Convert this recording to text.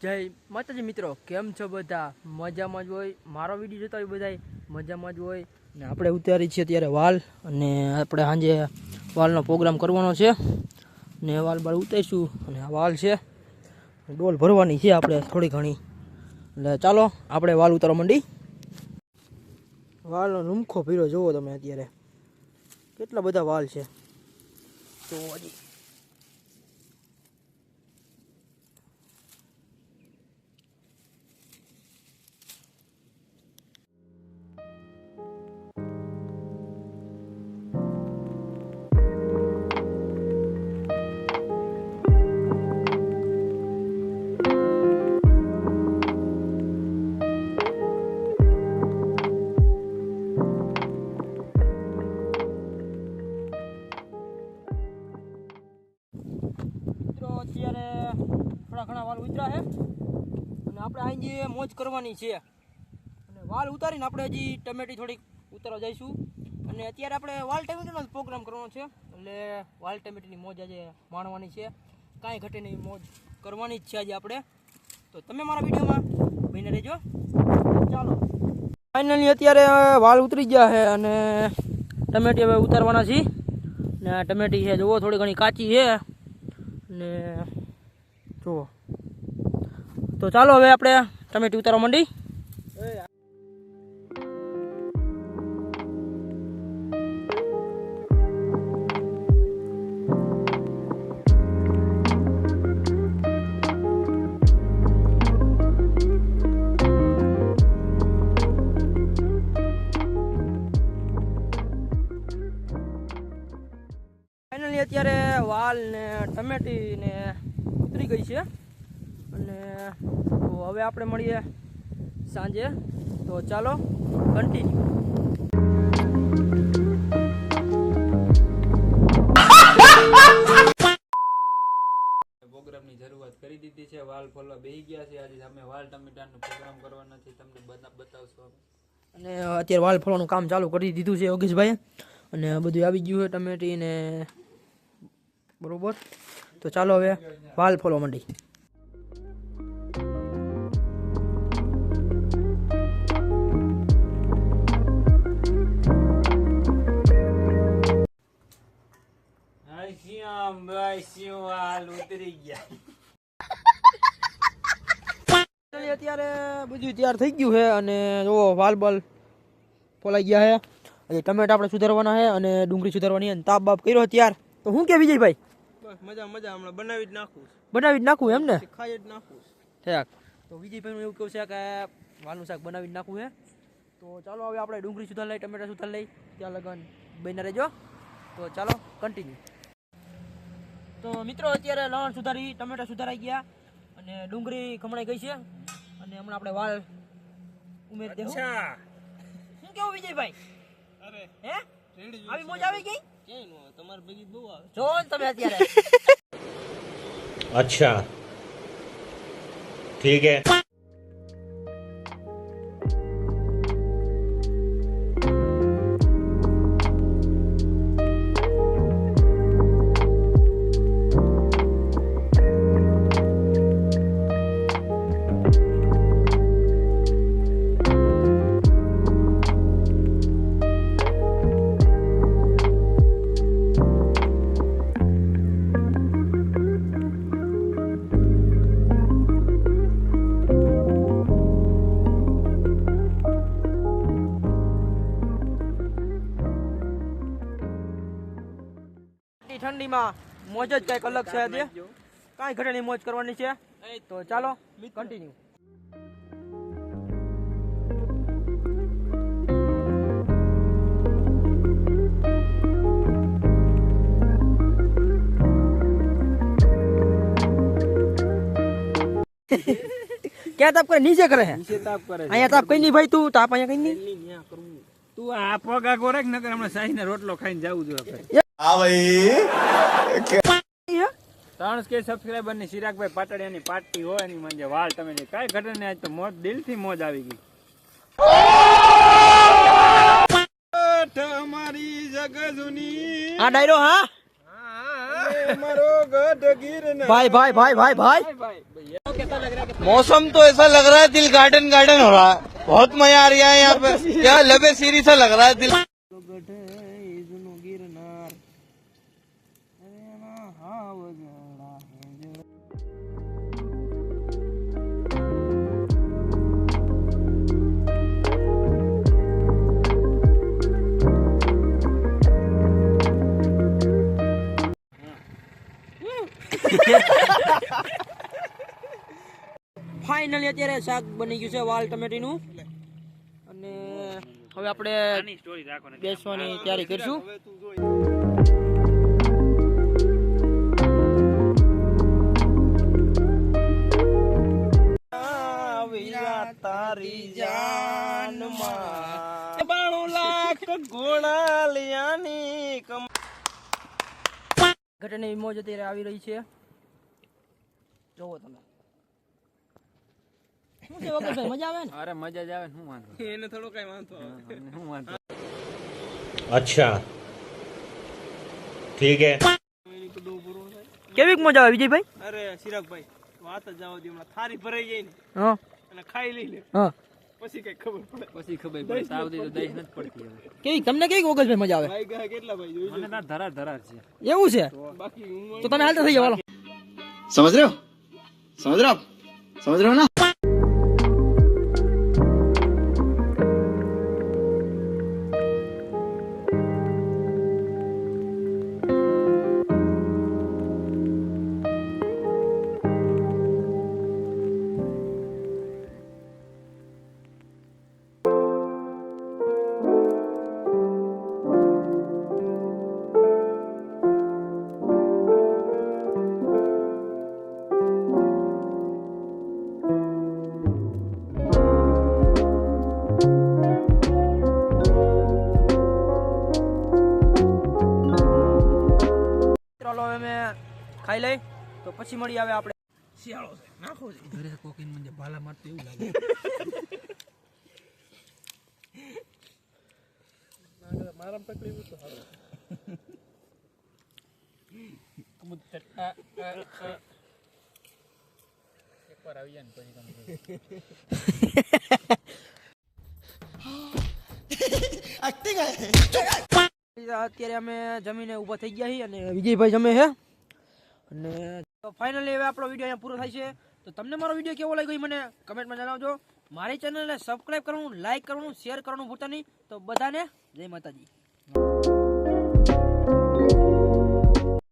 જય માતાજી મિત્રો, કેમ છો બધા? મજામાં જ હોય. મારો વિડીયો જોતા હોય બધા મજામાં જ હોય ને. આપણે ઉતારી છીએ ત્યારે વાલ, અને આપણે સાંજે વાલનો પ્રોગ્રામ કરવાનો છે ને વાલ બાર ઉતારીશું. અને આ વાલ છે, ડોલ ભરવાની છે આપણે થોડી ઘણી. એટલે ચાલો આપણે વાલ ઉતારવા માંડી. વાલનો રૂમખો ભર્યો જુઓ તમે, અત્યારે કેટલા બધા વાલ છે. તો હજી અત્યારે થોડા ઘણા વાલ ઉતર્યા છે અને આપણે અહીં જે મોજ કરવાની છે. અને વાલ ઉતારીને આપણે હજી ટમેટી થોડીક ઉતારવા જઈશું. અને અત્યારે આપણે વાલ ટમેટીનો જ પ્રોગ્રામ કરવાનો છે, એટલે વાલ ટમેટીની મોજ આજે માણવાની છે. કાંઈ ઘટે નહીં, મોજ કરવાની જ છે આજે આપણે. તો તમે મારા વિડીયોમાં બહીને રહેજો. ચાલો, ફાઇનલી અત્યારે વાલ ઉતરી ગયા છે અને ટમેટી હવે ઉતારવાના છે. ને આ ટમેટી છે જુઓ, થોડી ઘણી કાચી છે ને જુઓ. તો ચાલો હવે આપણે ટમેટી ઉતારવા માંડી. ફાઇનલી અત્યારે વાલ ને ટમેટી ને ઉતરી ગઈ છે. અને તો હવે આપણે મળીએ સાંજે. તો ચાલો કન્ટિન્યુ. પ્રોગ્રામની શરૂઆત કરી દીધી છે. વાલ ફોલવા બેસી ગયા છે. આજે અમે વાલ ટમેટાનો પ્રોગ્રામ કરવાના છે, તમને બતાવશો. અને અત્યારે વાલ ફોલવાનું કામ ચાલુ કરી દીધું છે યોગેશભાઈ. અને બધું આવી ગયું છે ટમેટી ને બરોબર. તો ચાલો હવે વાલ ફોલવા માંડી. અત્યારે બધું તૈયાર થઈ ગયું છે અને જો વાલ બાલ ફોલાઈ ગયા છે. હજી ટમેટા આપણે સુધારવાના છે અને ડુંગળી સુધારવાની છે. તાપ બાપ કર્યો ત્યાર. તો શું કે વિજયભાઈ? બસ મજા હમણાં બનાવી જ નાખું. એમ ને? ખાઈ જ નાખું. ઠીક. તો વિજયભાઈનું એવું કેવું છે કે વાલનું શાક બનાવી જ નાખવું છે. તો ચાલો હવે આપણે ડુંગળી સુધાર લઈ, ટમેટા સુધાર લઈ, ત્યાં લગન બહીને રહેજો. તો ચાલો કન્ટિન્યુ. તો મિત્રો અત્યારે લણ સુધારી, ટમેટા સુધારાઈ ગયા અને ડુંગળી ખમણાઈ ગઈ છે. અને હમણાં આપણે વાલ ઉમેરી દેવું. શું કેવું વિજયભાઈ? અરે હે, આવી મોજ આવી ગઈ? ક્યાંય નો તમારે ભેગી બહુ આવે. જો ને તમે અત્યારે. अच्छा ठीक है. ઠંડીમાં મોજ જ કઈક અલગ છે. કાંઈ ઘટેની મોજ કરવાની છે. તો ચાલો કન્ટિન્યુ. ક્યાં તાપ કરે? નીચે કરે છે. નીચે તાપ કરે. અહીંયા તાપ કઈ નહીં ભાઈ. તું તાપ અહીંયા કઈ નહીં. ન્યા કરવું. તું આ પગ આગો રાખ, નકર હમણાં સાહીને રોટલો ખાઈને જાવું જોઈએ. हाँ भाई 3K સબસ્ક્રાઇબર ની ચિરાગભાઈ પાટડિયાની પાર્ટી હોય એની મંજે વાલ તમે કાંઈ ઘટે ને. આજ તો મોજ, દિલથી મોજ આવી ગઈ. તમારી જગ જૂની આ ડાયરો. હા હા भाई भाई भाई भाई भाई मौसम तो ऐसा लग रहा है दिल गार्डन गार्डन हो रहा है। बहुत मजा आ रहा है यहाँ पे। क्या लबे सीरी सा लग रहा है दिल। ફાઇનલી અત્યારે શાક બની ગયું છે વાલ ટમેટીનું અને હવે આપણે બેસવાની તૈયારી કરીશું. તારી જાનમાં 92 લાખ ઘોડા લિયાની ઘટની મોજ અત્યારે આવી રહી છે. જોવો તમે શું છે વગરભાઈ, મજા આવે ને? અરે મજા જ આવે ને, શું વાંધો એને થોડો કઈ વાંધો આવે. શું વાંધો. अच्छा ठीक है. કેવી મજા આવે વિજયભાઈ? અરે ચિરાગભાઈ વાત જ જાવ દે. હમણાં થારી ભરાઈ જાય ને હા અને ખાઈ લઈ લે હા પછી કઈ ખબર પડે. પછી ખબર પડે તાવથી તો દહીં નથી પડતી હવે. કેવી તમને કેવી વગરભાઈ મજા આવે? ભાઈ ગયા કેટલા ભાઈ જોઈ મને ના ધરાર ધરાર છે. એવું છે બાકી હું તો તમે હાલતા થઈ જાવ. હાલો. समझ रहे हो समझ रहे हो आप समझ रहे हो ना. ચાલો હવે મેં ખાઈ લઈ તો પછી મળી આવે આપણે. શિયાળો છે નાખો છે ઘરે કોકીન મને ભાલા મારતું એવું લાગે. મારામાં તકલીફ તો હાલો. એકવાર આવી જાય ને પછી તમે અત્યારે અમે જમીને ઊભા થઈ ગયા છીએ અને વિજયભાઈ જમે છે અને ફાઇનલી હવે આપણો વિડીયો અહીંયા પૂરો થાય છે. તો તમને મારો વિડીયો કેવો લાગ્યો એ મને કમેન્ટમાં જણાવજો. મારી ચેનલને સબસ્ક્રાઇબ કરવાનું, લાઇક કરવાનું, શેર કરવાનું ભૂલતા નહીં. તો બધાને જય માતાજી.